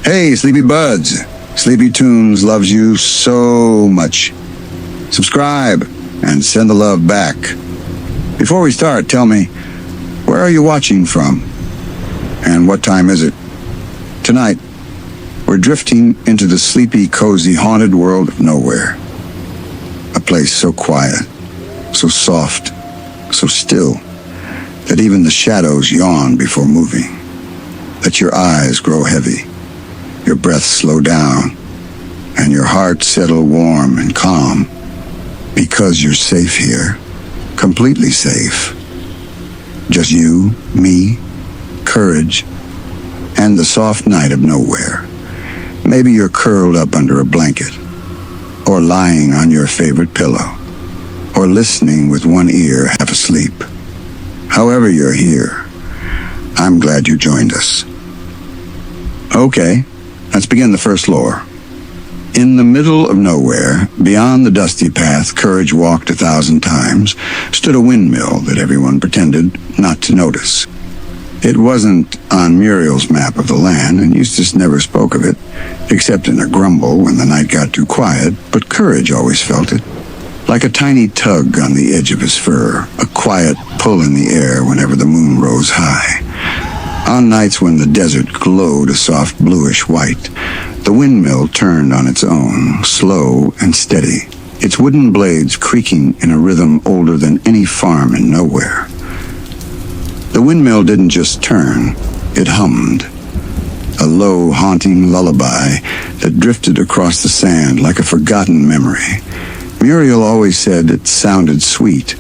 Hey, Sleepy Buds. Sleepy Toons loves you so much. Subscribe and send the love back. Before we start, tell me, where are you watching from? And what time is it? Tonight, we're drifting into the sleepy, cozy, haunted world of nowhere. A place so quiet, so soft, so still, that even the shadows yawn before moving. That your eyes grow heavy, your breath slow down, and your heart settle warm and calm. Because you're safe here, completely safe. Just you, me, courage, and the soft night of nowhere. Maybe you're curled up under a blanket, or lying on your favorite pillow, or listening with one ear half asleep. However you're here, I'm glad you joined us. Okay, let's begin the first lore. In the middle of nowhere, beyond the dusty path Courage walked 1,000 times, stood a windmill that everyone pretended not to notice. It wasn't on Muriel's map of the land, and Eustace never spoke of it, except in a grumble when the night got too quiet, but Courage always felt it. Like a tiny tug on the edge of his fur, a quiet pull in the air whenever the moon rose high. On nights when the desert glowed a soft bluish white, the windmill turned on its own, slow and steady, its wooden blades creaking in a rhythm older than any farm in nowhere. The windmill didn't just turn, it hummed. A low, haunting lullaby that drifted across the sand like a forgotten memory. Muriel always said it sounded sweet,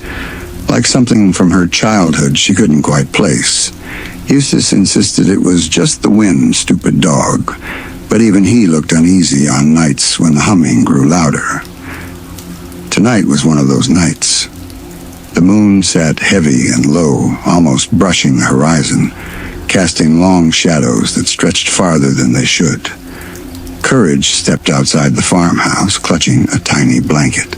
like something from her childhood she couldn't quite place. Eustace insisted it was just the wind, stupid dog, but even he looked uneasy on nights when the humming grew louder. Tonight was one of those nights. The moon sat heavy and low, almost brushing the horizon, casting long shadows that stretched farther than they should. Courage stepped outside the farmhouse, clutching a tiny blanket.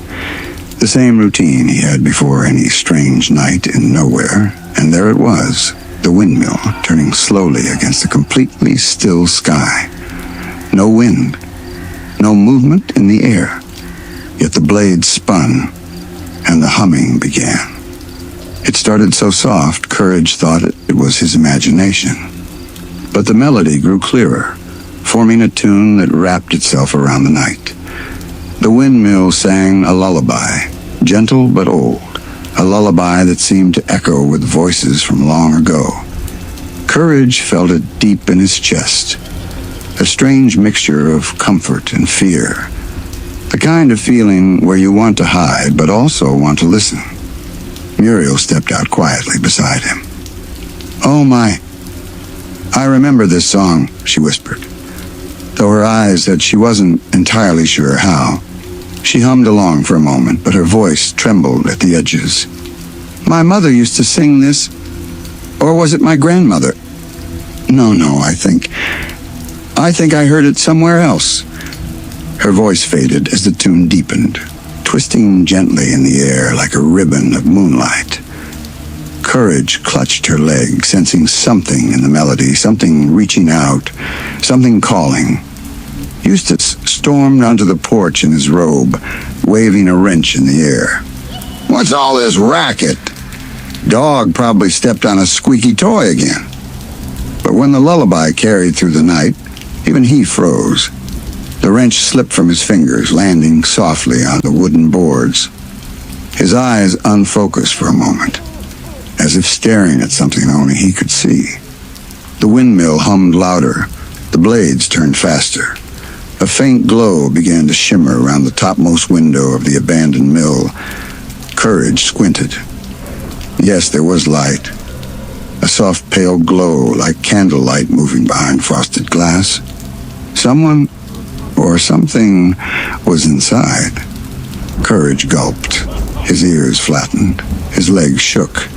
The same routine he had before any strange night in nowhere, and there it was, the windmill turning slowly against a completely still sky. No wind, no movement in the air, yet the blades spun, and the humming began. It started so soft, Courage thought it was his imagination. But the melody grew clearer, forming a tune that wrapped itself around the night. The windmill sang a lullaby, gentle but old, a lullaby that seemed to echo with voices from long ago. Courage felt it deep in his chest, a strange mixture of comfort and fear, the kind of feeling where you want to hide but also want to listen. Muriel stepped out quietly beside him. "Oh my, I remember this song," she whispered, though her eyes said she wasn't entirely sure how. She hummed along for a moment, but her voice trembled at the edges. "My mother used to sing this, or was it my grandmother? No, I think I heard it somewhere else." Her voice faded as the tune deepened, twisting gently in the air like a ribbon of moonlight. Courage clutched her leg, sensing something in the melody, something reaching out, something calling. Eustace stormed onto the porch in his robe, waving a wrench in the air. "What's all this racket? Dog probably stepped on a squeaky toy again." But when the lullaby carried through the night, even he froze. The wrench slipped from his fingers, landing softly on the wooden boards. His eyes unfocused for a moment, as if staring at something only he could see. The windmill hummed louder. The blades turned faster. A faint glow began to shimmer around the topmost window of the abandoned mill. Courage squinted. Yes, there was light. A soft pale glow like candlelight moving behind frosted glass. Someone or something was inside. Courage gulped. His ears flattened. His legs shook.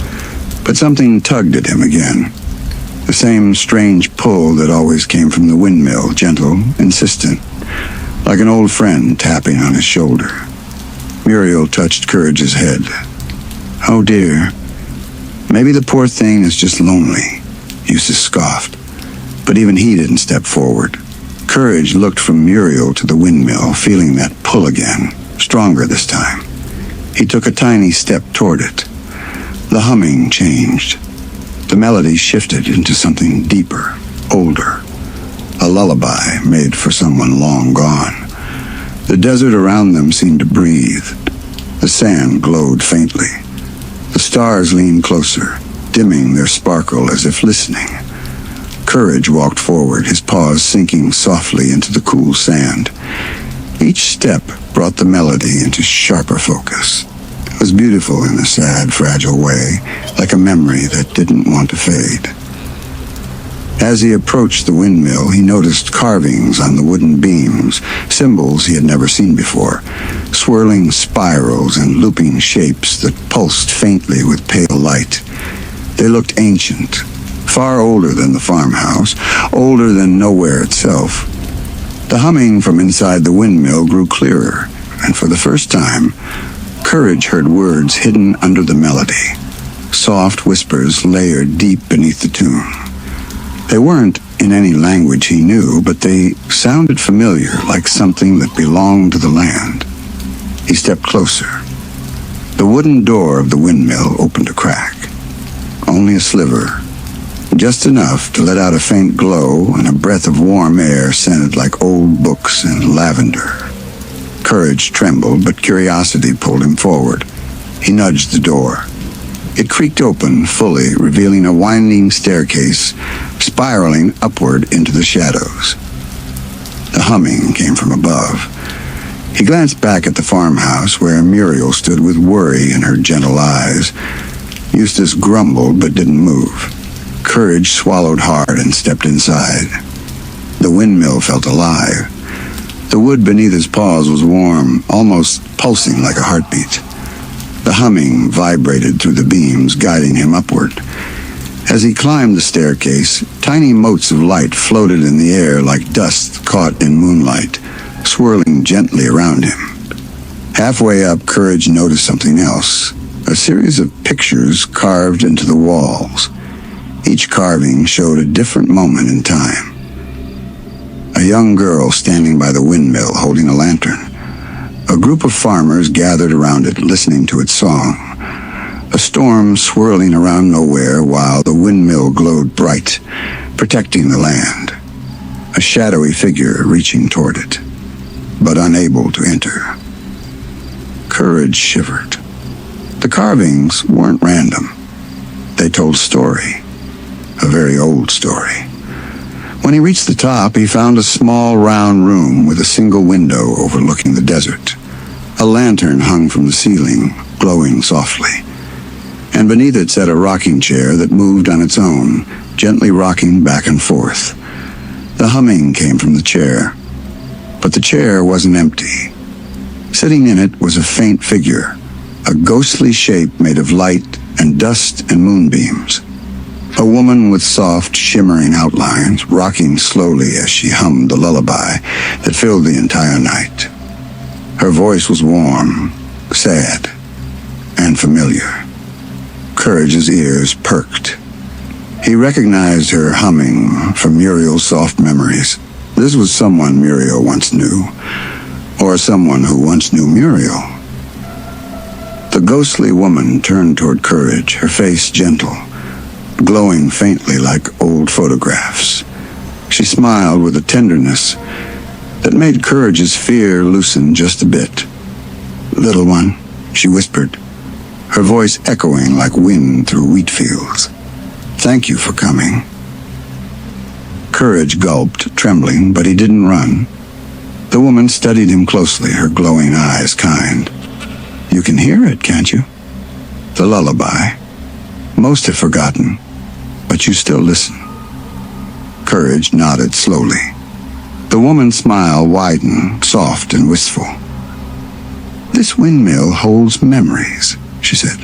But something tugged at him again. The same strange pull that always came from the windmill, gentle, insistent, like an old friend tapping on his shoulder. Muriel touched Courage's head. "Oh dear, maybe the poor thing is just lonely," Eustace scoffed. But even he didn't step forward. Courage looked from Muriel to the windmill, feeling that pull again, stronger this time. He took a tiny step toward it. The humming changed. The melody shifted into something deeper, older. A lullaby made for someone long gone. The desert around them seemed to breathe. The sand glowed faintly. The stars leaned closer, dimming their sparkle as if listening. Courage walked forward, his paws sinking softly into the cool sand. Each step brought the melody into sharper focus. It was beautiful in a sad, fragile way, like a memory that didn't want to fade. As he approached the windmill, he noticed carvings on the wooden beams, symbols he had never seen before, swirling spirals and looping shapes that pulsed faintly with pale light. They looked ancient, far older than the farmhouse, older than nowhere itself. The humming from inside the windmill grew clearer, and for the first time, Courage heard words hidden under the melody, soft whispers layered deep beneath the tune. They weren't in any language he knew, but they sounded familiar, like something that belonged to the land. He stepped closer. The wooden door of the windmill opened a crack. Only a sliver, just enough to let out a faint glow and a breath of warm air scented like old books and lavender. Courage trembled, but curiosity pulled him forward. He nudged the door. It creaked open fully, revealing a winding staircase spiraling upward into the shadows. The humming came from above. He glanced back at the farmhouse where Muriel stood with worry in her gentle eyes. Eustace grumbled but didn't move. Courage swallowed hard and stepped inside. The windmill felt alive. The wood beneath his paws was warm, almost pulsing like a heartbeat. The humming vibrated through the beams, guiding him upward. As he climbed the staircase, tiny motes of light floated in the air like dust caught in moonlight, swirling gently around him. Halfway up, Courage noticed something else, a series of pictures carved into the walls. Each carving showed a different moment in time. A young girl standing by the windmill holding a lantern. A group of farmers gathered around it, listening to its song. A storm swirling around nowhere while the windmill glowed bright, protecting the land. A shadowy figure reaching toward it, but unable to enter. Courage shivered. The carvings weren't random. They told a story, a very old story. When he reached the top, he found a small round room with a single window overlooking the desert. A lantern hung from the ceiling, glowing softly. And beneath it sat a rocking chair that moved on its own, gently rocking back and forth. The humming came from the chair, but the chair wasn't empty. Sitting in it was a faint figure, a ghostly shape made of light and dust and moonbeams. A woman with soft, shimmering outlines, rocking slowly as she hummed the lullaby that filled the entire night. Her voice was warm, sad, and familiar. Courage's ears perked. He recognized her humming from Muriel's soft memories. This was someone Muriel once knew, or someone who once knew Muriel. The ghostly woman turned toward Courage, her face gentle, glowing faintly like old photographs. She smiled with a tenderness that made Courage's fear loosen just a bit. "Little one," she whispered, her voice echoing like wind through wheat fields. "Thank you for coming." Courage gulped, trembling, but he didn't run. The woman studied him closely, her glowing eyes kind. "You can hear it, can't you? The lullaby. Most have forgotten, but you still listen." Courage nodded slowly. The woman's smile widened, soft and wistful. "This windmill holds memories," she said.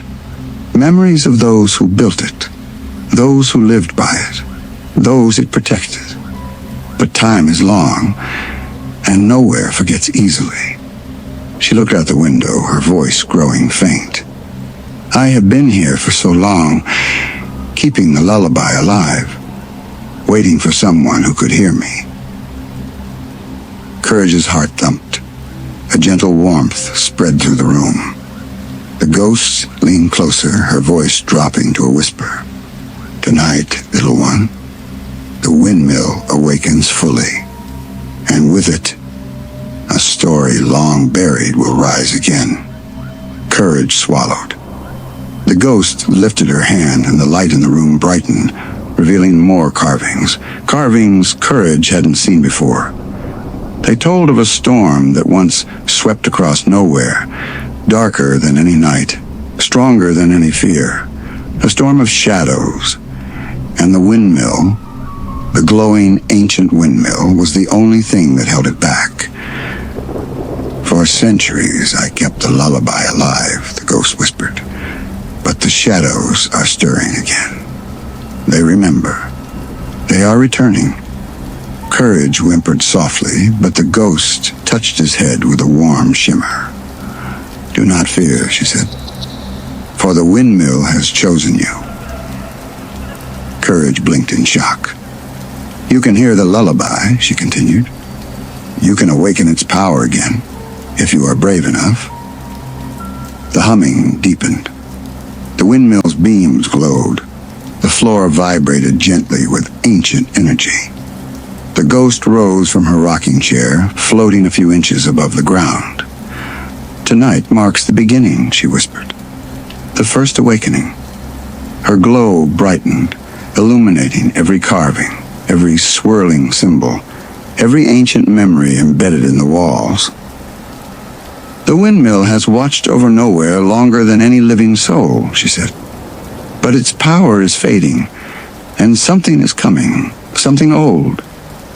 "Memories of those who built it, those who lived by it, those it protected. But time is long, and nowhere forgets easily." She looked out the window, her voice growing faint. "I have been here for so long, keeping the lullaby alive, waiting for someone who could hear me." Courage's heart thumped. A gentle warmth spread through the room. The ghost leaned closer, her voice dropping to a whisper. Tonight, little one, the windmill awakens fully, and with it, a story long buried will rise again. Courage swallowed. The ghost lifted her hand, and the light in the room brightened, revealing more carvings. Carvings Courage hadn't seen before. They told of a storm that once swept across nowhere, darker than any night, stronger than any fear. A storm of shadows. And the windmill, the glowing ancient windmill, was the only thing that held it back. For centuries I kept the lullaby alive, the ghost whispered. But the shadows are stirring again. They remember. They are returning. Courage whimpered softly, but the ghost touched his head with a warm shimmer. Do not fear, she said, for the windmill has chosen you. Courage blinked in shock. You can hear the lullaby, she continued. You can awaken its power again, if you are brave enough. The humming deepened. The windmill's beams glowed. The floor vibrated gently with ancient energy. The ghost rose from her rocking chair, floating a few inches above the ground. Tonight marks the beginning, she whispered. The first awakening. Her glow brightened, illuminating every carving, every swirling symbol, every ancient memory embedded in the walls. The windmill has watched over nowhere longer than any living soul, she said. But its power is fading, and something is coming, something old,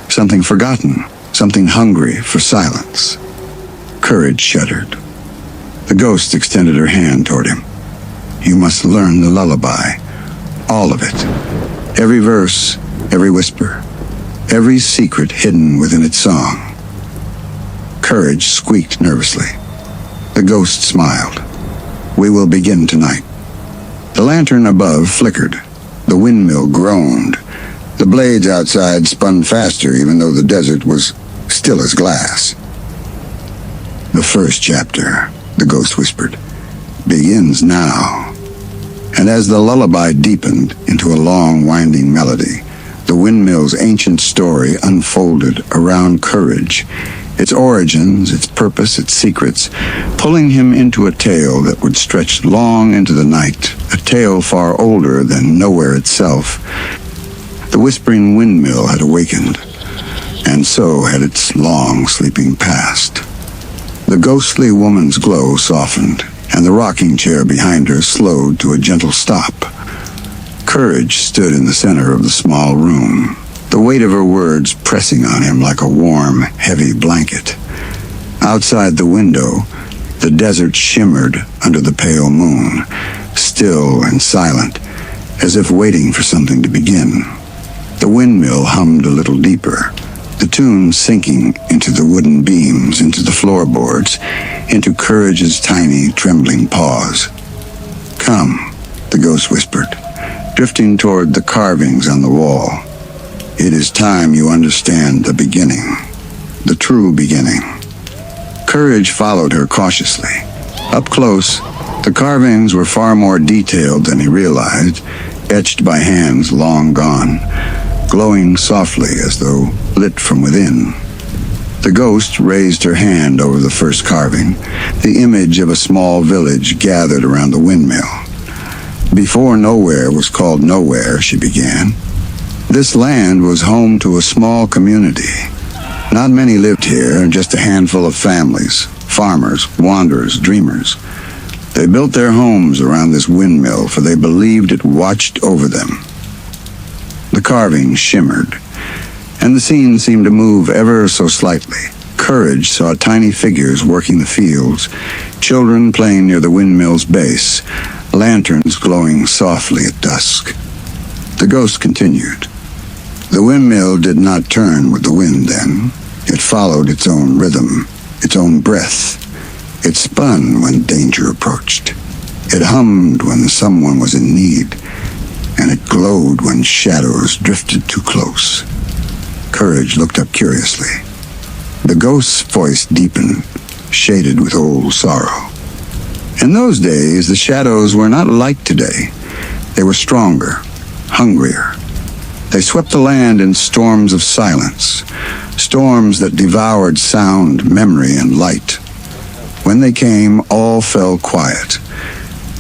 something forgotten, something hungry for silence. Courage shuddered. The ghost extended her hand toward him. You must learn the lullaby, all of it. Every verse, every whisper, every secret hidden within its song. Courage squeaked nervously. The ghost smiled. We will begin tonight. The lantern above flickered. The windmill groaned. The blades outside spun faster, even though the desert was still as glass. The first chapter, the ghost whispered, begins now. And as the lullaby deepened into a long, winding melody, the windmill's ancient story unfolded around Courage, its origins, its purpose, its secrets, pulling him into a tale that would stretch long into the night, a tale far older than nowhere itself. The whispering windmill had awakened, and so had its long sleeping past. The ghostly woman's glow softened, and the rocking chair behind her slowed to a gentle stop. Courage stood in the center of the small room, the weight of her words pressing on him like a warm, heavy blanket. Outside the window, the desert shimmered under the pale moon, still and silent, as if waiting for something to begin. The windmill hummed a little deeper, the tunes sinking into the wooden beams, into the floorboards, into Courage's tiny, trembling paws. Come, the ghost whispered, drifting toward the carvings on the wall. It is time you understand the beginning, the true beginning. Courage followed her cautiously. Up close, the carvings were far more detailed than he realized, etched by hands long gone, glowing softly as though lit from within. The ghost raised her hand over the first carving, the image of a small village gathered around the windmill. Before nowhere was called nowhere, she began. This land was home to a small community. Not many lived here, just a handful of families, farmers, wanderers, dreamers. They built their homes around this windmill, for they believed it watched over them. The carvings shimmered, and the scene seemed to move ever so slightly. Courage saw tiny figures working the fields, children playing near the windmill's base, lanterns glowing softly at dusk. The ghost continued. The windmill did not turn with the wind then. It followed its own rhythm, its own breath. It spun when danger approached. It hummed when someone was in need, and it glowed when shadows drifted too close. Courage looked up curiously. The ghost's voice deepened, shaded with old sorrow. In those days, the shadows were not like today. They were stronger, hungrier. They swept the land in storms of silence, storms that devoured sound, memory, and light. When they came, all fell quiet,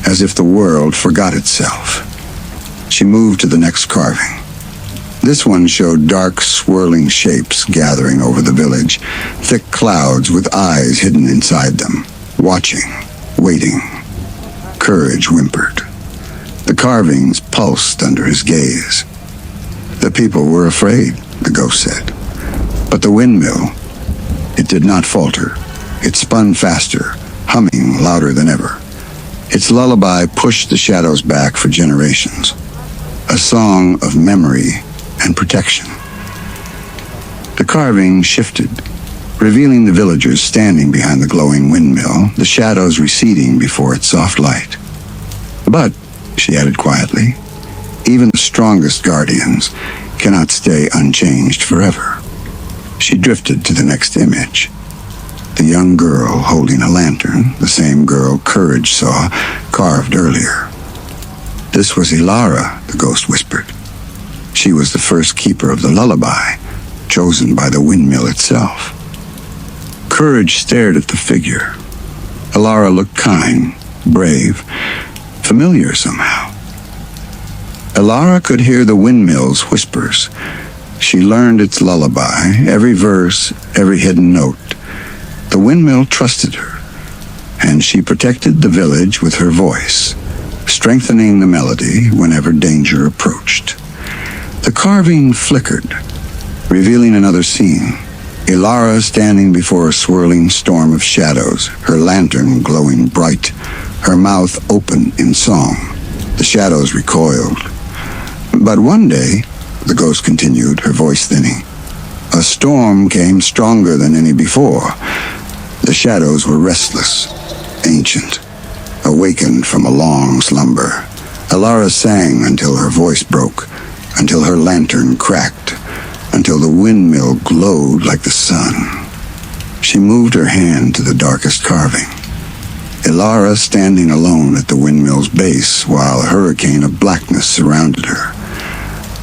as if the world forgot itself. She moved to the next carving. This one showed dark, swirling shapes gathering over the village, thick clouds with eyes hidden inside them, watching, waiting. Courage whimpered. The carvings pulsed under his gaze. The people were afraid, the ghost said. But the windmill, it did not falter. It spun faster, humming louder than ever. Its lullaby pushed the shadows back for generations. A song of memory and protection. The carving shifted, revealing the villagers standing behind the glowing windmill, the shadows receding before its soft light. But, she added quietly, even the strongest guardians cannot stay unchanged forever. She drifted to the next image. The young girl holding a lantern, the same girl Courage saw carved earlier. This was Ilara, the ghost whispered. She was the first keeper of the lullaby, chosen by the windmill itself. Courage stared at the figure. Ilara looked kind, brave, familiar somehow. Ilara could hear the windmill's whispers. She learned its lullaby, every verse, every hidden note. The windmill trusted her, and she protected the village with her voice, strengthening the melody whenever danger approached. The carving flickered, revealing another scene. Ilara standing before a swirling storm of shadows, her lantern glowing bright, her mouth open in song. The shadows recoiled. But one day, the ghost continued, her voice thinning, a storm came stronger than any before. The shadows were restless, ancient, awakened from a long slumber. Ilara sang until her voice broke, until her lantern cracked, until the windmill glowed like the sun. She moved her hand to the darkest carving. Ilara standing alone at the windmill's base while a hurricane of blackness surrounded her.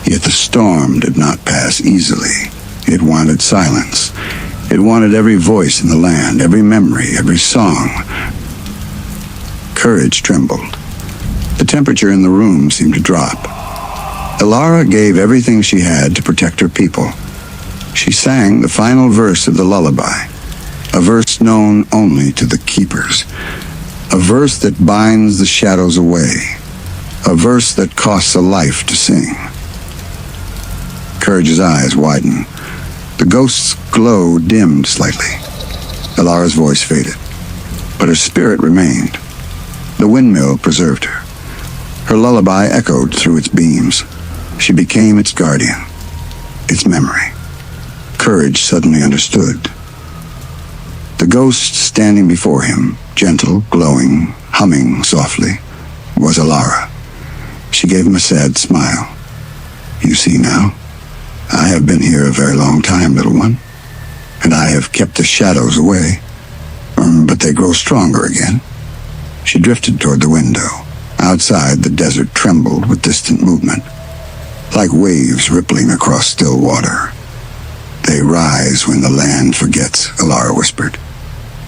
Yet the storm did not pass easily. It wanted silence. It wanted every voice in the land, every memory, every song. Courage trembled. The temperature in the room seemed to drop. Ilara gave everything she had to protect her people. She sang the final verse of the lullaby, a verse known only to the keepers, a verse that binds the shadows away, a verse that costs a life to sing. Courage's eyes widened. The ghost's glow dimmed slightly. Ilara's voice faded, but her spirit remained. The windmill preserved her. Her lullaby echoed through its beams. She became its guardian, its memory. Courage suddenly understood. The ghost standing before him, gentle, glowing, humming softly, was Ilara. She gave him a sad smile. You see now, I have been here a very long time, little one, and I have kept the shadows away, but they grow stronger again. She drifted toward the window. Outside, the desert trembled with distant movement, like waves rippling across still water. They rise when the land forgets, Ilara whispered,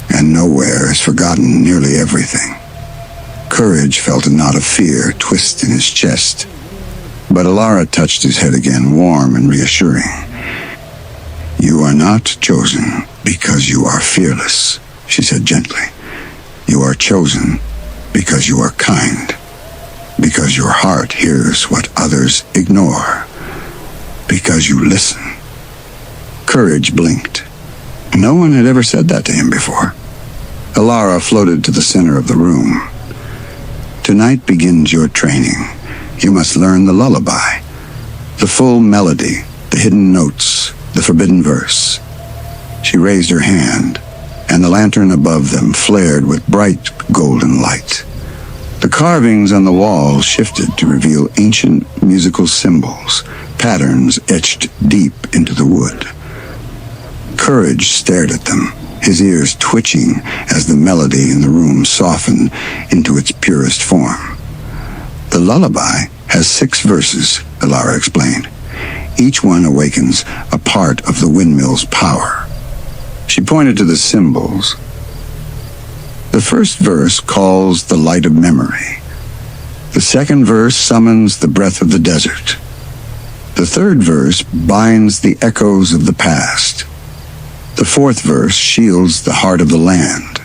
and nowhere is forgotten nearly everything. Courage felt a knot of fear twist in his chest, but Ilara touched his head again, warm and reassuring. You are not chosen because you are fearless, she said gently. You are chosen because you are kind, because your heart hears what others ignore, because you listen. Courage blinked. No one had ever said that to him before. Ilara floated to the center of the room. Tonight begins your training. You must learn the lullaby, the full melody, the hidden notes, the forbidden verse. She raised her hand, and the lantern above them flared with bright golden light. The carvings on the wall shifted to reveal ancient musical symbols, patterns etched deep into the wood. Courage stared at them, his ears twitching as the melody in the room softened into its purest form. The lullaby has 6 verses, Elara explained. Each one awakens a part of the windmill's power. She pointed to the symbols. The first verse calls the light of memory. The second verse summons the breath of the desert. The third verse binds the echoes of the past. The fourth verse shields the heart of the land.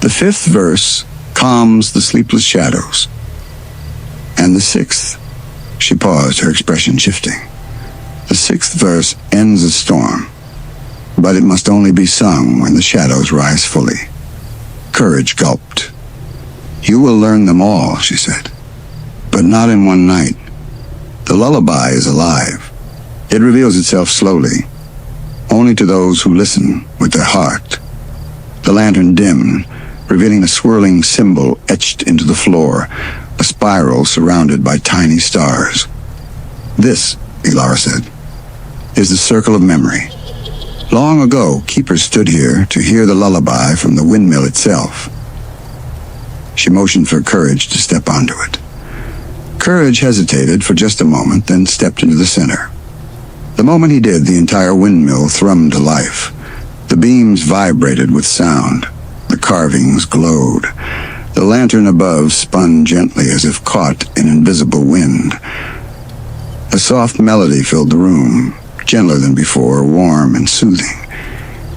The fifth verse calms the sleepless shadows. And the sixth, she paused, her expression shifting. The sixth verse ends a storm, but it must only be sung when the shadows rise fully. Courage gulped. You will learn them all, she said, but not in one night. The lullaby is alive. It reveals itself slowly, only to those who listen with their heart. The lantern dimmed, revealing a swirling symbol etched into the floor, a spiral surrounded by tiny stars. This, Elara said, is the circle of memory. Long ago, keepers stood here to hear the lullaby from the windmill itself. She motioned for Courage to step onto it. Courage hesitated for just a moment, then stepped into the center. The moment he did, the entire windmill thrummed to life. The beams vibrated with sound. The carvings glowed. The lantern above spun gently as if caught in invisible wind. A soft melody filled the room, gentler than before, warm and soothing.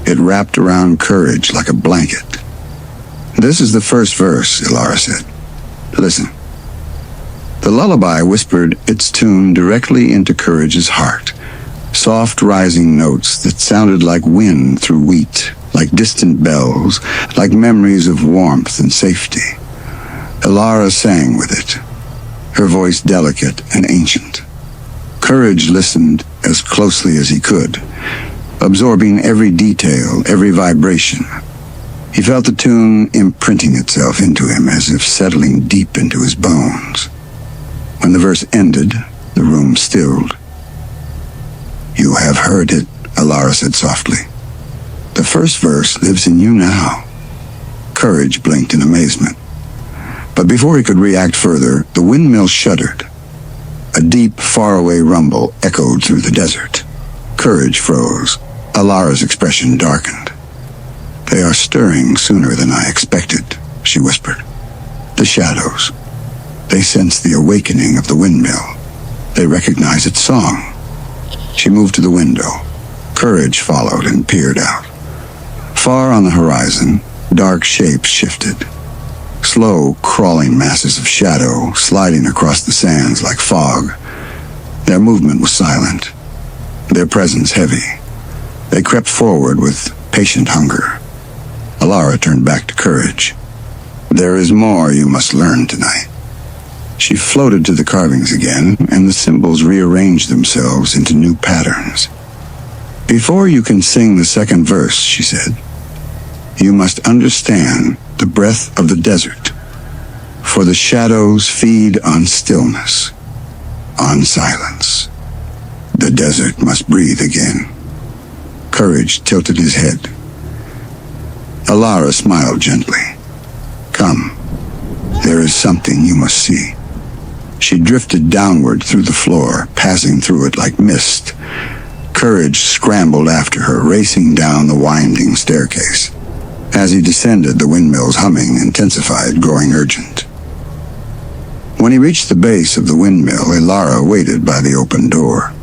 It wrapped around Courage like a blanket. This is the first verse, Elara said. Listen. The lullaby whispered its tune directly into Courage's heart. Soft rising notes that sounded like wind through wheat, like distant bells, like memories of warmth and safety. Elara sang with it, her voice delicate and ancient. Courage listened as closely as he could, absorbing every detail, every vibration. He felt the tune imprinting itself into him as if settling deep into his bones. When the verse ended, the room stilled. You have heard it, Elara said softly. The first verse lives in you now. Courage blinked in amazement. But before he could react further, the windmill shuddered. A deep, faraway rumble echoed through the desert. Courage froze. Alara's expression darkened. They are stirring sooner than I expected, she whispered. The shadows. They sense the awakening of the windmill. They recognize its song. She moved to the window. Courage followed and peered out. Far on the horizon, dark shapes shifted. Slow, crawling masses of shadow sliding across the sands like fog. Their movement was silent, their presence heavy. They crept forward with patient hunger. Elara turned back to Courage. There is more you must learn tonight. She floated to the carvings again, and the symbols rearranged themselves into new patterns. Before you can sing the second verse, she said, you must understand the breath of the desert, for the shadows feed on stillness, on silence. The desert must breathe again. Courage tilted his head. Elara smiled gently. Come, there is something you must see. She drifted downward through the floor, passing through it like mist. Courage scrambled after her, racing down the winding staircase. As he descended, the windmill's humming intensified, growing urgent. When he reached the base of the windmill, Elara waited by the open door.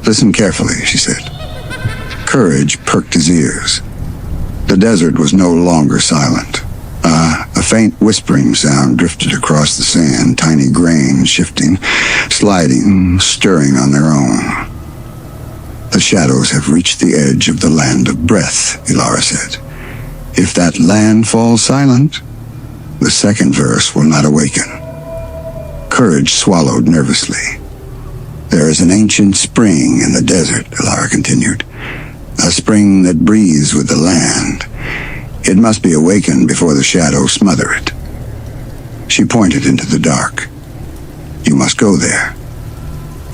Listen carefully, she said. Courage perked his ears. The desert was no longer silent. A faint whispering sound drifted across the sand, tiny grains shifting, sliding, stirring on their own. The shadows have reached the edge of the land of breath, Elara said. If that land falls silent, the second verse will not awaken. Courage swallowed nervously. There is an ancient spring in the desert, Elara continued. A spring that breathes with the land. It must be awakened before the shadows smother it. She pointed into the dark. You must go there,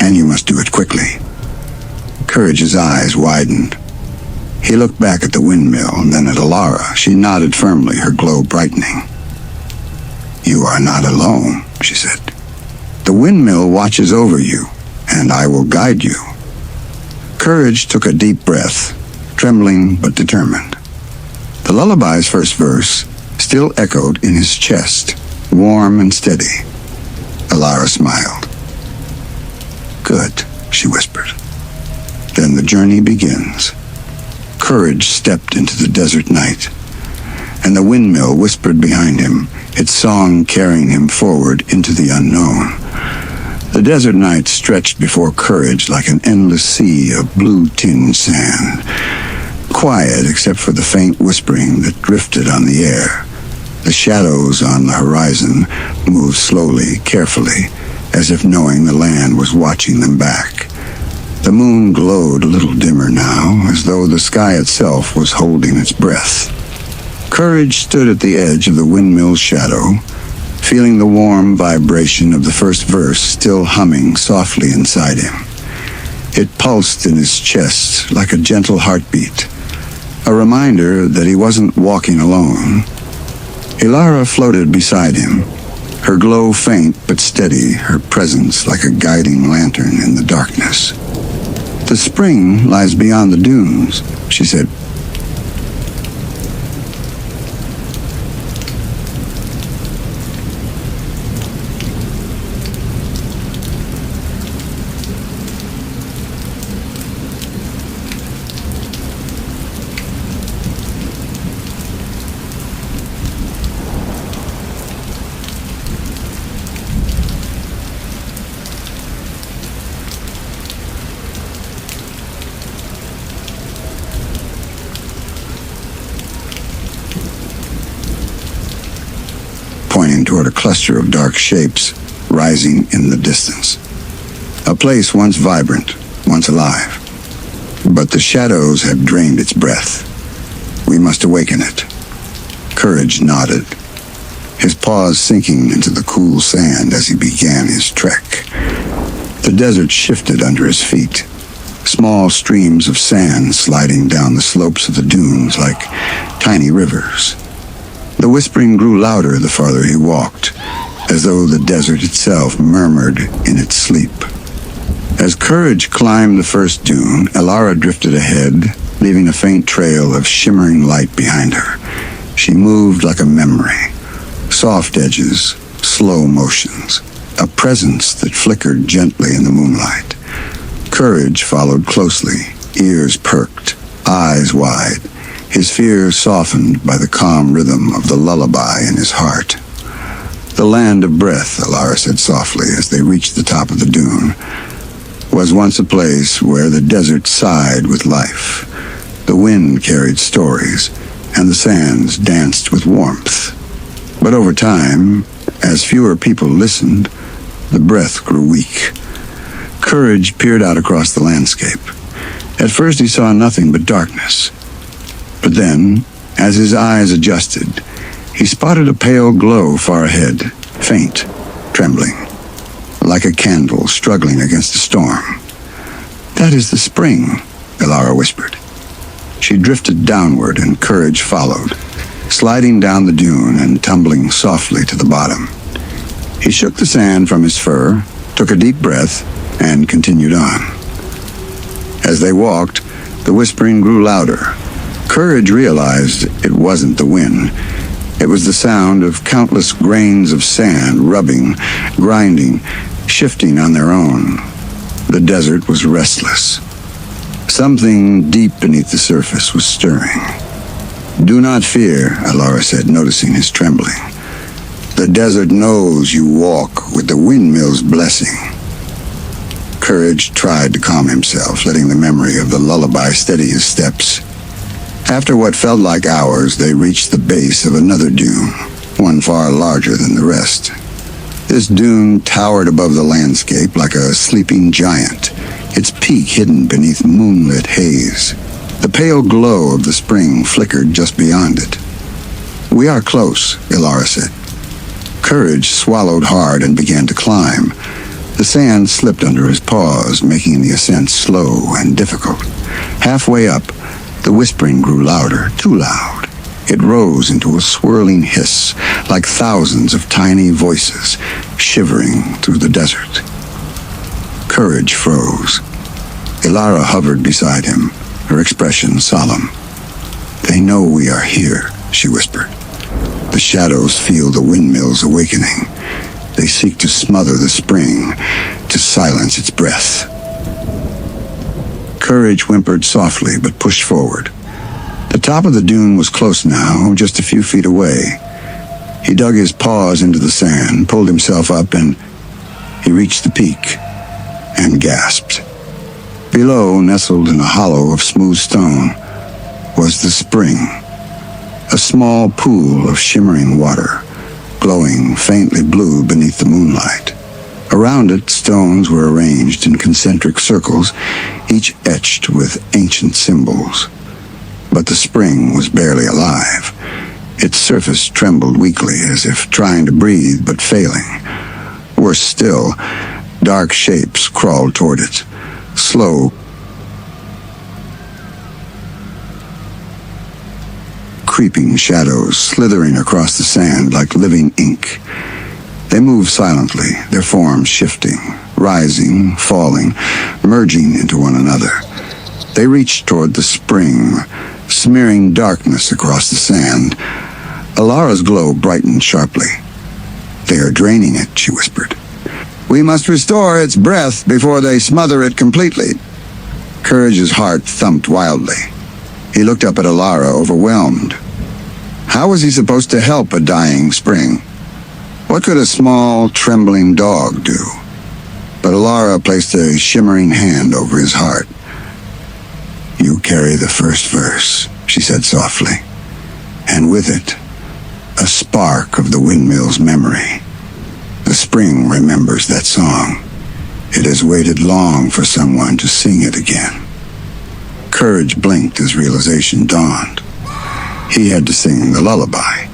and you must do it quickly. Courage's eyes widened. He looked back at the windmill and then at Alara. She nodded firmly, her glow brightening. "You are not alone," she said. "The windmill watches over you, and I will guide you." Courage took a deep breath, trembling but determined. The lullaby's first verse still echoed in his chest, warm and steady. Alara smiled. "Good," she whispered. "Then the journey begins." Courage stepped into the desert night, and the windmill whispered behind him, its song carrying him forward into the unknown. The desert night stretched before Courage like an endless sea of blue-tinged sand, quiet except for the faint whispering that drifted on the air. The shadows on the horizon moved slowly, carefully, as if knowing the land was watching them back. The moon glowed a little dimmer now, as though the sky itself was holding its breath. Courage stood at the edge of the windmill's shadow, feeling the warm vibration of the first verse still humming softly inside him. It pulsed in his chest like a gentle heartbeat, a reminder that he wasn't walking alone. Alara floated beside him, her glow faint but steady, her presence like a guiding lantern in the darkness. "The spring lies beyond the dunes," she said. Pointing toward a cluster of dark shapes rising in the distance. A place once vibrant, once alive. But the shadows have drained its breath. We must awaken it. Courage nodded, his paws sinking into the cool sand as he began his trek. The desert shifted under his feet, small streams of sand sliding down the slopes of the dunes like tiny rivers. The whispering grew louder the farther he walked, as though the desert itself murmured in its sleep. As Courage climbed the first dune, Alara drifted ahead, leaving a faint trail of shimmering light behind her. She moved like a memory, soft edges, slow motions, a presence that flickered gently in the moonlight. Courage followed closely, ears perked, eyes wide, his fear softened by the calm rhythm of the lullaby in his heart. "The land of breath," Alara said softly as they reached the top of the dune, "was once a place where the desert sighed with life. The wind carried stories, and the sands danced with warmth. But over time, as fewer people listened, the breath grew weak." Courage peered out across the landscape. At first he saw nothing but darkness. But then, as his eyes adjusted, he spotted a pale glow far ahead, faint, trembling, like a candle struggling against a storm. "That is the spring," Alara whispered. She drifted downward and Courage followed, sliding down the dune and tumbling softly to the bottom. He shook the sand from his fur, took a deep breath, and continued on. As they walked, the whispering grew louder. Courage realized it wasn't the wind. It was the sound of countless grains of sand rubbing, grinding, shifting on their own. The desert was restless. Something deep beneath the surface was stirring. "Do not fear," Alara said, noticing his trembling. "The desert knows you walk with the windmill's blessing." Courage tried to calm himself, letting the memory of the lullaby steady his steps. After what felt like hours, they reached the base of another dune, one far larger than the rest. This dune towered above the landscape like a sleeping giant, its peak hidden beneath moonlit haze. The pale glow of the spring flickered just beyond it. "We are close," Alara said. Courage swallowed hard and began to climb. The sand slipped under his paws, making the ascent slow and difficult. Halfway up, The whispering grew louder, too loud. It rose into a swirling hiss, like thousands of tiny voices shivering through the desert. Courage froze. Ilara hovered beside him, her expression solemn. "They know we are here," she whispered. "The shadows feel the windmill's awakening. They seek to smother the spring, to silence its breath." Courage whimpered softly but pushed forward. The top of the dune was close now, just a few feet away. He dug his paws into the sand, pulled himself up, and he reached the peak and gasped. Below, nestled in a hollow of smooth stone, was the spring, a small pool of shimmering water, glowing faintly blue beneath the moonlight. Around it, stones were arranged in concentric circles, each etched with ancient symbols. But the spring was barely alive. Its surface trembled weakly, as if trying to breathe but failing. Worse still, dark shapes crawled toward it, slow, creeping shadows slithering across the sand like living ink. They moved silently, their forms shifting, rising, falling, merging into one another. They reached toward the spring, smearing darkness across the sand. Ilara's glow brightened sharply. "They are draining it," she whispered. "We must restore its breath before they smother it completely." Courage's heart thumped wildly. He looked up at Ilara, overwhelmed. How was he supposed to help a dying spring? What could a small, trembling dog do? But Ilara placed a shimmering hand over his heart. "You carry the first verse," she said softly, "and with it, a spark of the windmill's memory. The spring remembers that song. It has waited long for someone to sing it again." Courage blinked as realization dawned. He had to sing the lullaby.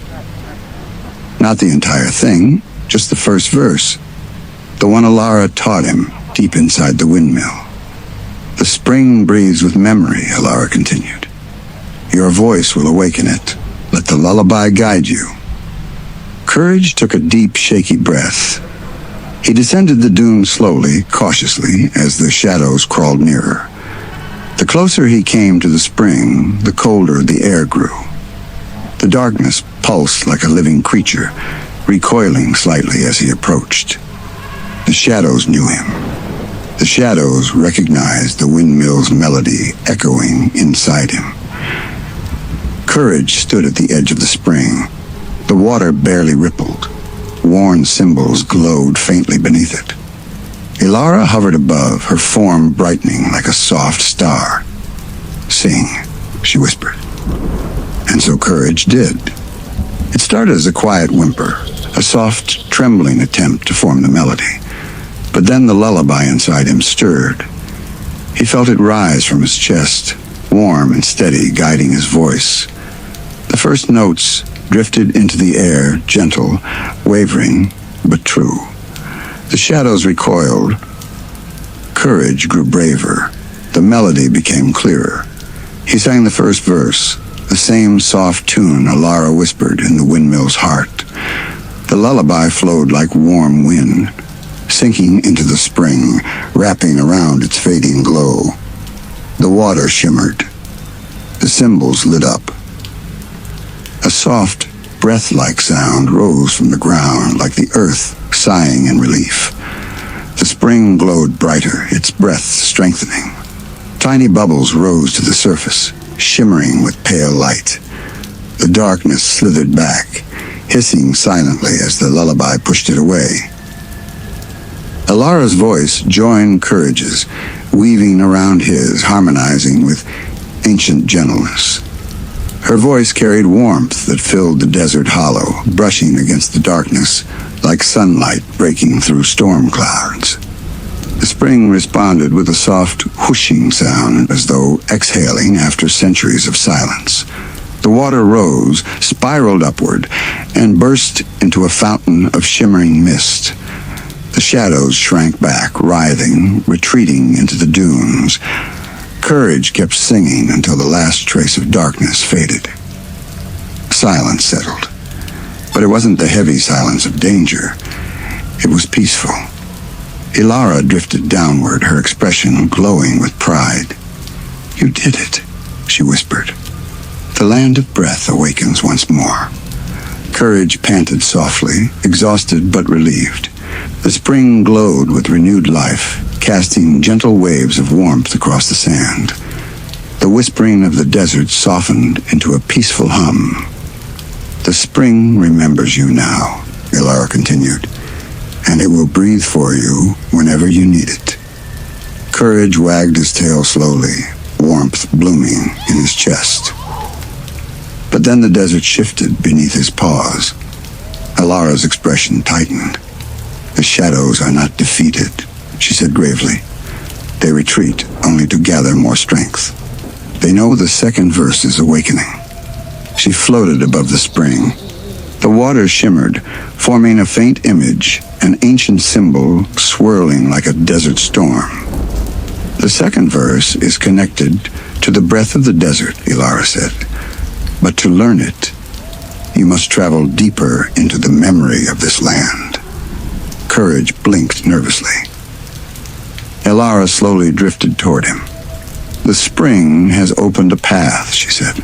Not the entire thing, just the first verse. The one Ilara taught him deep inside the windmill. "The spring breathes with memory," Ilara continued. "Your voice will awaken it. Let the lullaby guide you." Courage took a deep, shaky breath. He descended the dune slowly, cautiously, as the shadows crawled nearer. The closer he came to the spring, the colder the air grew. The darkness pulsed like a living creature, recoiling slightly as he approached. The shadows knew him. The shadows recognized the windmill's melody echoing inside him. Courage stood at the edge of the spring. The water barely rippled. Worn symbols glowed faintly beneath it. Ilara hovered above, her form brightening like a soft star. "Sing," she whispered. And so Courage did. It started as a quiet whimper, a soft, trembling attempt to form the melody. But then the lullaby inside him stirred. He felt it rise from his chest, warm and steady, guiding his voice. The first notes drifted into the air, gentle, wavering, but true. The shadows recoiled. Courage grew braver. The melody became clearer. He sang the first verse, the same soft tune Ilara whispered in the windmill's heart. The lullaby flowed like warm wind, sinking into the spring, wrapping around its fading glow. The water shimmered. The symbols lit up. A soft, breath-like sound rose from the ground, like the earth sighing in relief. The spring glowed brighter, its breath strengthening. Tiny bubbles rose to the surface, shimmering with pale light. The darkness slithered back, hissing silently as the lullaby pushed it away. Ilara's voice joined Courage's, weaving around his, harmonizing with ancient gentleness. Her voice carried warmth that filled the desert hollow, brushing against the darkness like sunlight breaking through storm clouds. The spring responded with a soft whooshing sound, as though exhaling after centuries of silence. The water rose, spiraled upward, and burst into a fountain of shimmering mist. The shadows shrank back, writhing, retreating into the dunes. Courage kept singing until the last trace of darkness faded. Silence settled, but it wasn't the heavy silence of danger. It was peaceful. Ilara drifted downward, her expression glowing with pride. "You did it," she whispered. "The land of breath awakens once more." Courage panted softly, exhausted but relieved. The spring glowed with renewed life, casting gentle waves of warmth across the sand. The whispering of the desert softened into a peaceful hum. "The spring remembers you now," Ilara continued, "and it will breathe for you whenever you need it." Courage wagged his tail slowly, warmth blooming in his chest. But then the desert shifted beneath his paws. Ilara's expression tightened. "The shadows are not defeated," she said gravely. "They retreat only to gather more strength. They know the second verse is awakening." She floated above the spring. The water shimmered, forming a faint image, an ancient symbol swirling like a desert storm. "The second verse is connected to the breath of the desert," Ilara said. "But to learn it, you must travel deeper into the memory of this land." Courage blinked nervously. Ilara slowly drifted toward him. "The spring has opened a path," she said.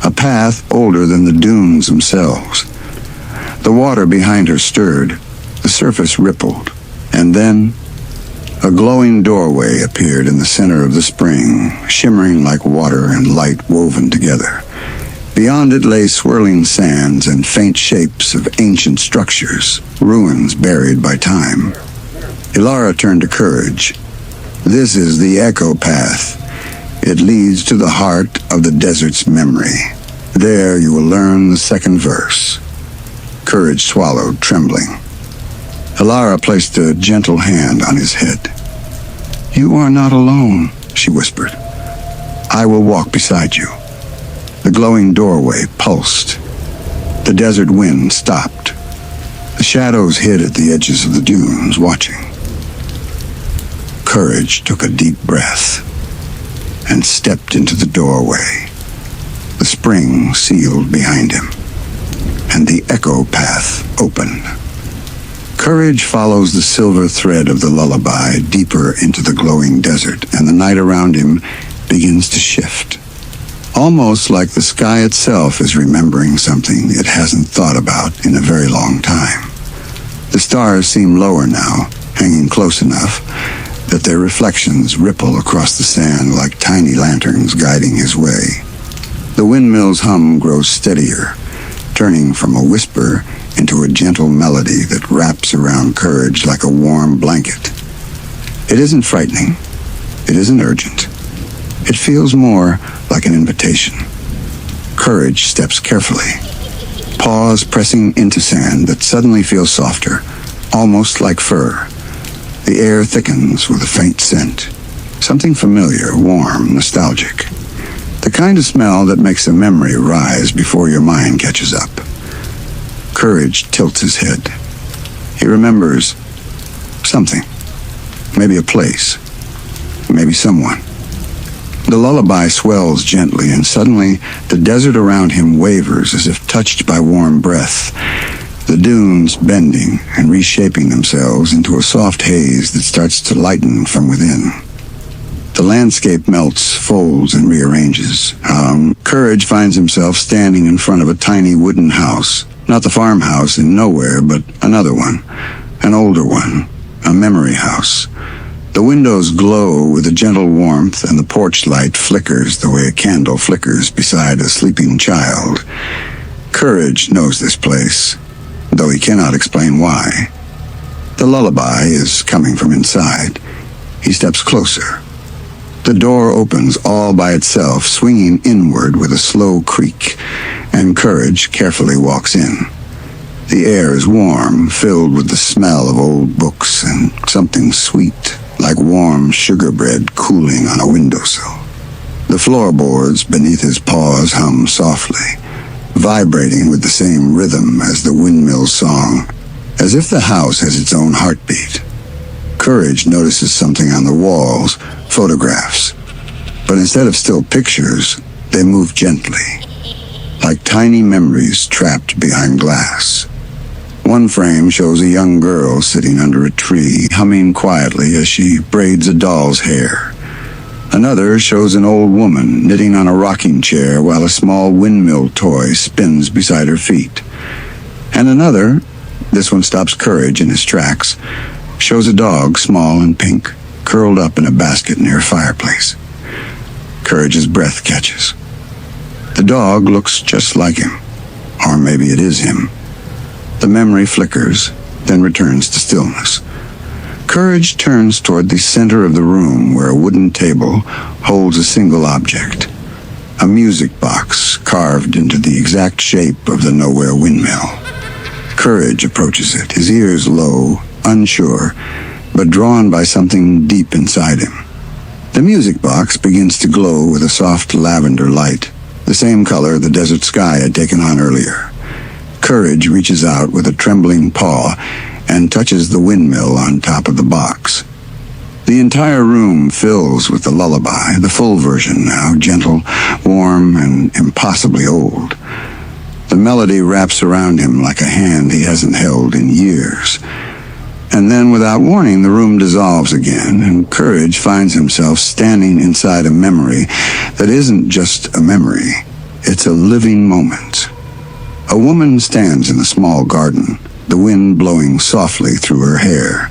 "A path older than the dunes themselves." The water behind her stirred, the surface rippled, and then a glowing doorway appeared in the center of the spring, shimmering like water and light woven together. Beyond it lay swirling sands and faint shapes of ancient structures, ruins buried by time. Ilara turned to Courage. "This is the Echo Path. It leads to the heart of the desert's memory. There you will learn the second verse." Courage swallowed, trembling. Ilara placed a gentle hand on his head. "You are not alone," she whispered. "I will walk beside you." The glowing doorway pulsed. The desert wind stopped. The shadows hid at the edges of the dunes, watching. Courage took a deep breath and stepped into the doorway. The spring sealed behind him, and the Echo Path opened. Courage follows the silver thread of the lullaby deeper into the glowing desert, and the night around him begins to shift. Almost like the sky itself is remembering something it hasn't thought about in a very long time. The stars seem lower now, hanging close enough that their reflections ripple across the sand like tiny lanterns guiding his way. The windmill's hum grows steadier, turning from a whisper into a gentle melody that wraps around Courage like a warm blanket. It isn't frightening. It isn't urgent. It feels more like an invitation. Courage steps carefully, paws pressing into sand that suddenly feels softer, almost like fur. The air thickens with a faint scent, something familiar, warm, nostalgic. The kind of smell that makes a memory rise before your mind catches up. Courage tilts his head. He remembers something, maybe a place, maybe someone. The lullaby swells gently, and suddenly the desert around him wavers as if touched by warm breath, the dunes bending and reshaping themselves into a soft haze that starts to lighten from within. The landscape melts, folds, and rearranges. Courage finds himself standing in front of a tiny wooden house. Not the farmhouse in nowhere, but another one, an older one, a memory house. The windows glow with a gentle warmth, and the porch light flickers the way a candle flickers beside a sleeping child. Courage knows this place, though he cannot explain why. The lullaby is coming from inside. He steps closer. The door opens all by itself, swinging inward with a slow creak, and Courage carefully walks in. The air is warm, filled with the smell of old books and something sweet, like warm sugar bread cooling on a windowsill. The floorboards beneath his paws hum softly, vibrating with the same rhythm as the windmill's song, as if the house has its own heartbeat. Courage notices something on the walls, photographs. But instead of still pictures, they move gently, like tiny memories trapped behind glass. One frame shows a young girl sitting under a tree, humming quietly as she braids a doll's hair. Another shows an old woman knitting on a rocking chair while a small windmill toy spins beside her feet. And another, this one stops Courage in his tracks, shows a dog, small and pink, curled up in a basket near a fireplace. Courage's breath catches. The dog looks just like him, or maybe it is him. The memory flickers, then returns to stillness. Courage turns toward the center of the room where a wooden table holds a single object, a music box carved into the exact shape of the nowhere windmill. Courage approaches it, his ears low, unsure, but drawn by something deep inside him. The music box begins to glow with a soft lavender light, the same color the desert sky had taken on earlier. Courage reaches out with a trembling paw and touches the windmill on top of the box. The entire room fills with the lullaby, the full version now, gentle, warm, and impossibly old. The melody wraps around him like a hand he hasn't held in years. And then, without warning, the room dissolves again, and Courage finds himself standing inside a memory that isn't just a memory, it's a living moment. A woman stands in a small garden, the wind blowing softly through her hair.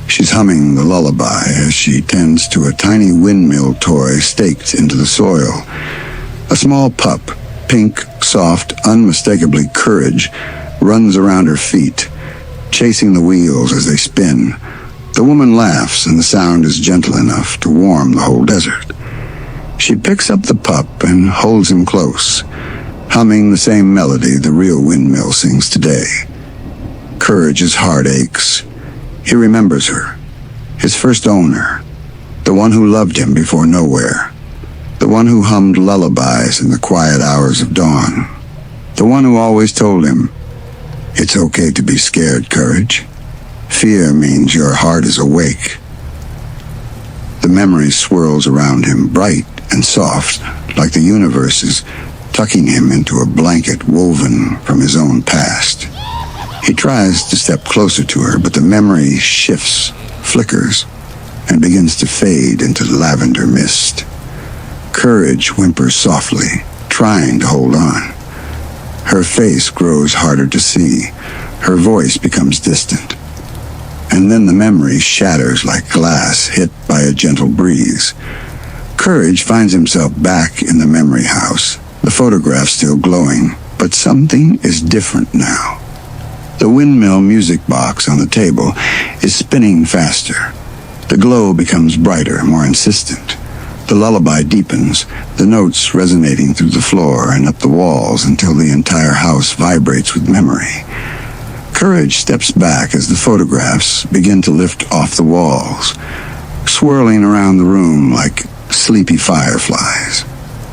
She's humming the lullaby as she tends to a tiny windmill toy staked into the soil. A small pup, pink, soft, unmistakably Courage, runs around her feet, chasing the wheels as they spin. The woman laughs, and the sound is gentle enough to warm the whole desert. She picks up the pup and holds him close, humming the same melody the real windmill sings today. Courage's heart aches. He remembers her, his first owner, the one who loved him before nowhere, the one who hummed lullabies in the quiet hours of dawn, the one who always told him, "It's okay to be scared, Courage. Fear means your heart is awake." The memory swirls around him, bright and soft, like the universe is tucking him into a blanket woven from his own past. He tries to step closer to her, but the memory shifts, flickers, and begins to fade into lavender mist. Courage whimpers softly, trying to hold on. Her face grows harder to see. Her voice becomes distant. And then the memory shatters like glass hit by a gentle breeze. Courage finds himself back in the memory house, the photograph still glowing, but something is different now. The windmill music box on the table is spinning faster. The glow becomes brighter, more insistent. The lullaby deepens, the notes resonating through the floor and up the walls until the entire house vibrates with memory. Courage steps back as the photographs begin to lift off the walls, swirling around the room like sleepy fireflies.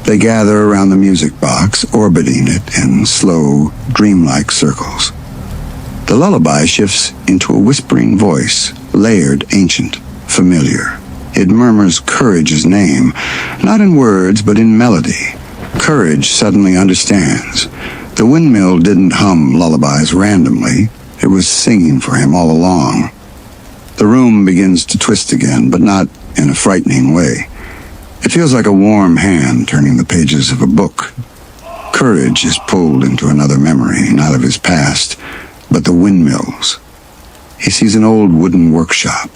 They gather around the music box, orbiting it in slow, dreamlike circles. The lullaby shifts into a whispering voice, layered, ancient, familiar. It murmurs Courage's name, not in words, but in melody. Courage suddenly understands. The windmill didn't hum lullabies randomly. It was singing for him all along. The room begins to twist again, but not in a frightening way. It feels like a warm hand turning the pages of a book. Courage is pulled into another memory, not of his past, but the windmills. He sees an old wooden workshop,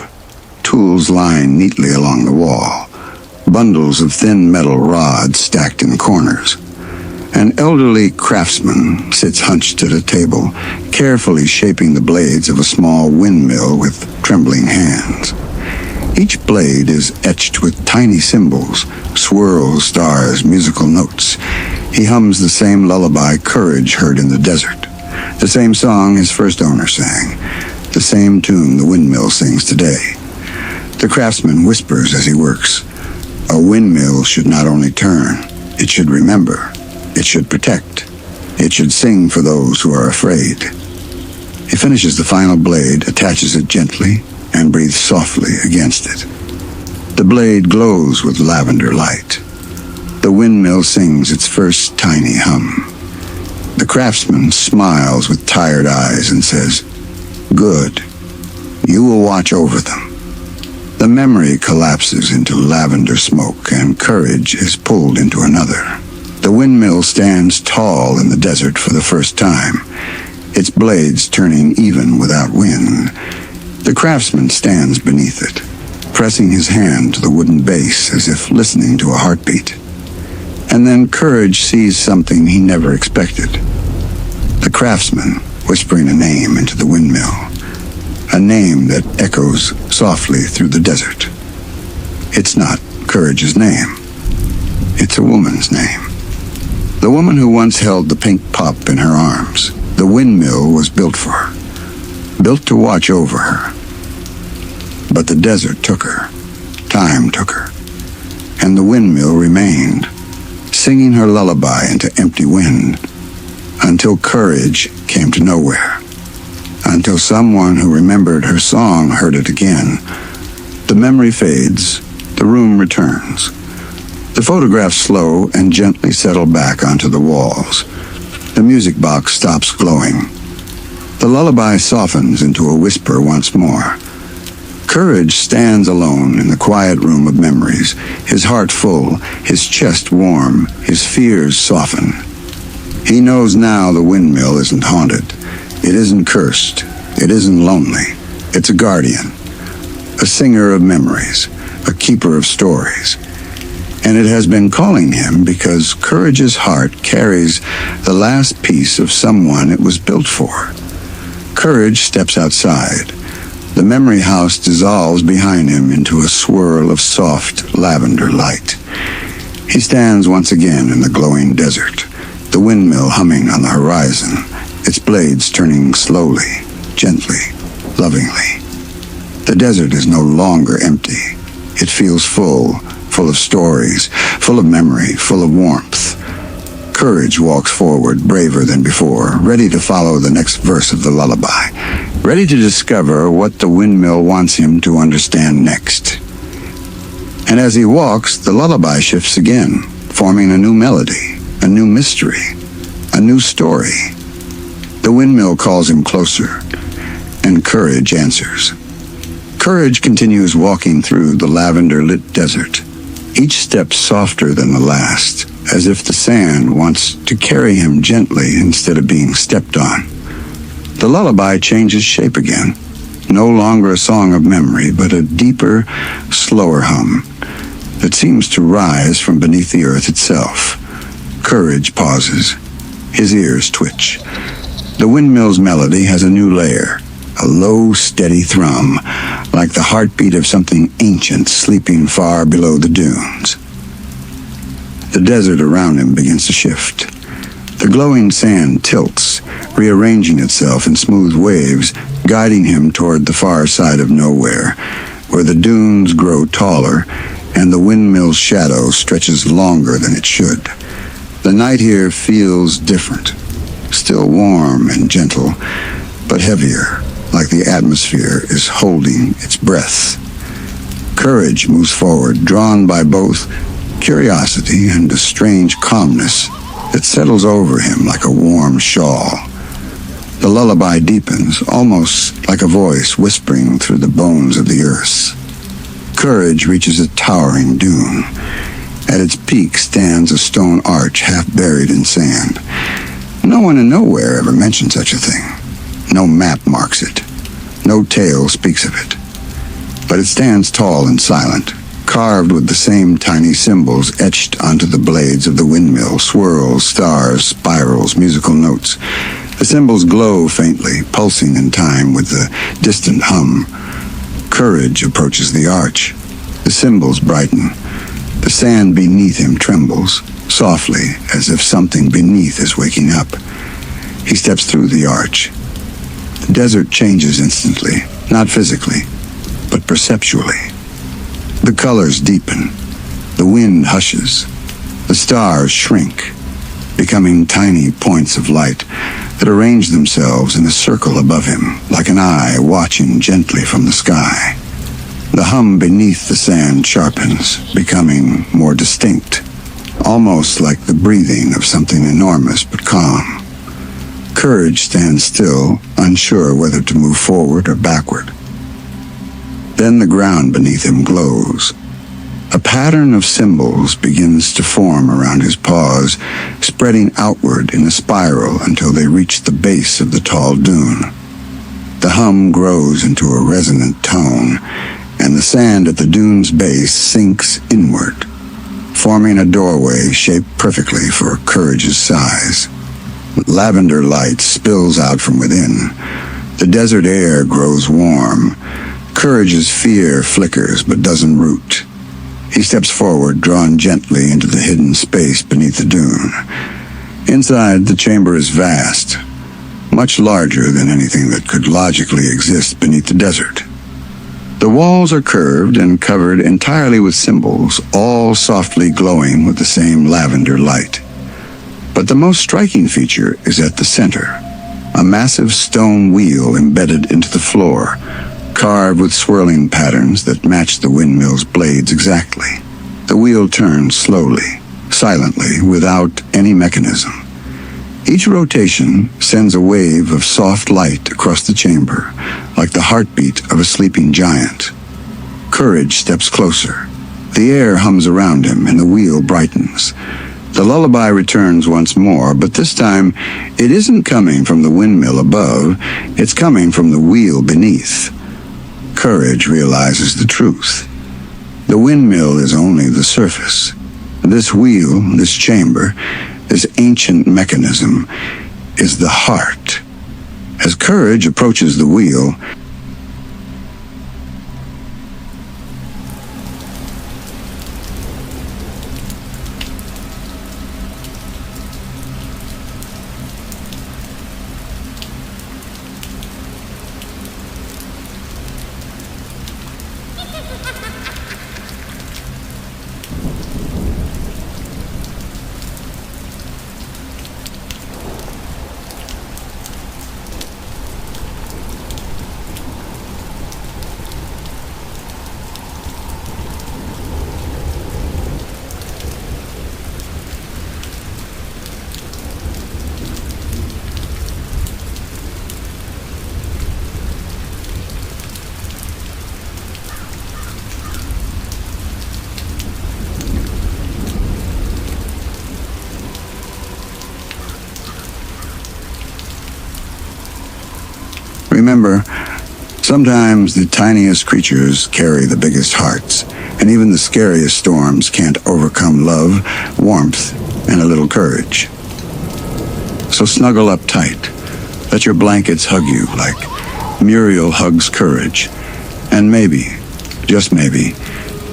tools lying neatly along the wall, bundles of thin metal rods stacked in corners. An elderly craftsman sits hunched at a table, carefully shaping the blades of a small windmill with trembling hands. Each blade is etched with tiny symbols, swirls, stars, musical notes. He hums the same lullaby Courage heard in the desert, the same song his first owner sang, the same tune the windmill sings today. The craftsman whispers as he works, "A windmill should not only turn, it should remember. It should protect. It should sing for those who are afraid." He finishes the final blade, attaches it gently, and breathes softly against it. The blade glows with lavender light, The windmill sings its first tiny hum. The craftsman smiles with tired eyes and says, "Good. You will watch over them." The memory collapses into lavender smoke, and courage is pulled into another. The windmill stands tall in the desert for the first time, its blades turning even without wind. The craftsman stands beneath it, pressing his hand to the wooden base as if listening to a heartbeat. And then Courage sees something he never expected. The craftsman whispering a name into the windmill, a name that echoes softly through the desert. It's not Courage's name. It's a woman's name. The woman who once held the pink pup in her arms. The windmill was built for her, built to watch over her. But the desert took her, time took her, and the windmill remained, singing her lullaby into empty wind, until Courage came to nowhere, until someone who remembered her song heard it again. The memory fades, the room returns. The photographs slow and gently settle back onto the walls. The music box stops glowing. The lullaby softens into a whisper once more. Courage stands alone in the quiet room of memories, his heart full, his chest warm, his fears soften. He knows now the windmill isn't haunted. It isn't cursed. It isn't lonely. It's a guardian, a singer of memories, a keeper of stories. And it has been calling him because Courage's heart carries the last piece of someone it was built for. Courage steps outside. The memory house dissolves behind him into a swirl of soft lavender light. He stands once again in the glowing desert, the windmill humming on the horizon, its blades turning slowly, gently, lovingly. The desert is no longer empty. It feels full of stories, full of memory, full of warmth. Courage walks forward, braver than before, ready to follow the next verse of the lullaby, ready to discover what the windmill wants him to understand next. And as he walks, the lullaby shifts again, forming a new melody, a new mystery, a new story. The windmill calls him closer, and Courage answers. Courage continues walking through the lavender-lit desert, each step softer than the last, as if the sand wants to carry him gently instead of being stepped on. The lullaby changes shape again, no longer a song of memory, but a deeper, slower hum that seems to rise from beneath the earth itself. Courage pauses. His ears twitch. The windmill's melody has a new layer, a low, steady thrum, like the heartbeat of something ancient sleeping far below the dunes. The desert around him begins to shift. The glowing sand tilts, rearranging itself in smooth waves, guiding him toward the far side of nowhere, where the dunes grow taller and the windmill's shadow stretches longer than it should. The night here feels different, still warm and gentle, but heavier, like the atmosphere is holding its breath. Courage moves forward, drawn by both curiosity and a strange calmness that settles over him like a warm shawl. The lullaby deepens, almost like a voice whispering through the bones of the earth. Courage reaches a towering dune. At its peak stands a stone arch half buried in sand. No one in nowhere ever mentioned such a thing. No map marks it. No tale speaks of it. But it stands tall and silent, carved with the same tiny symbols etched onto the blades of the windmill, swirls, stars, spirals, musical notes. The symbols glow faintly, pulsing in time with the distant hum. Courage approaches the arch. The symbols brighten. The sand beneath him trembles, softly, as if something beneath is waking up. He steps through the arch. The desert changes instantly, not physically, but perceptually. The colors deepen. The wind hushes. The stars shrink, becoming tiny points of light that arrange themselves in a circle above him, like an eye watching gently from the sky. The hum beneath the sand sharpens, becoming more distinct, almost like the breathing of something enormous but calm. Courage stands still, unsure whether to move forward or backward. Then the ground beneath him glows. A pattern of symbols begins to form around his paws, spreading outward in a spiral until they reach the base of the tall dune. The hum grows into a resonant tone, and the sand at the dune's base sinks inward, forming a doorway shaped perfectly for Courage's size. Lavender light spills out from within. The desert air grows warm. Courage's fear flickers but doesn't root. He steps forward, drawn gently into the hidden space beneath the dune. Inside, the chamber is vast, much larger than anything that could logically exist beneath the desert. The walls are curved and covered entirely with symbols, all softly glowing with the same lavender light. But the most striking feature is at the center, a massive stone wheel embedded into the floor, carved with swirling patterns that match the windmill's blades exactly. The wheel turns slowly, silently, without any mechanism. Each rotation sends a wave of soft light across the chamber, like the heartbeat of a sleeping giant. Courage steps closer. The air hums around him and the wheel brightens. The lullaby returns once more, but this time it isn't coming from the windmill above, it's coming from the wheel beneath. Courage realizes the truth. The windmill is only the surface. This wheel, this chamber, this ancient mechanism is the heart. As Courage approaches the wheel, remember, sometimes the tiniest creatures carry the biggest hearts, and even the scariest storms can't overcome love, warmth, and a little courage. So snuggle up tight. Let your blankets hug you like Muriel hugs Courage. And maybe, just maybe,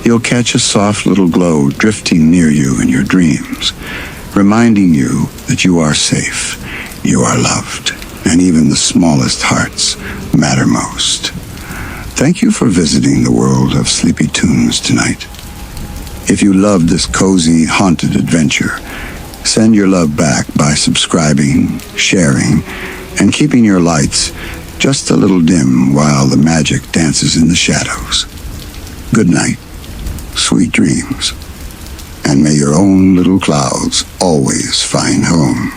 you'll catch a soft little glow drifting near you in your dreams, reminding you that you are safe, you are loved, and even the smallest hearts matter most. Thank you for visiting the world of Sleepy Toons tonight. If you loved this cozy, haunted adventure, send your love back by subscribing, sharing, and keeping your lights just a little dim while the magic dances in the shadows. Good night, sweet dreams, and may your own little clouds always find home.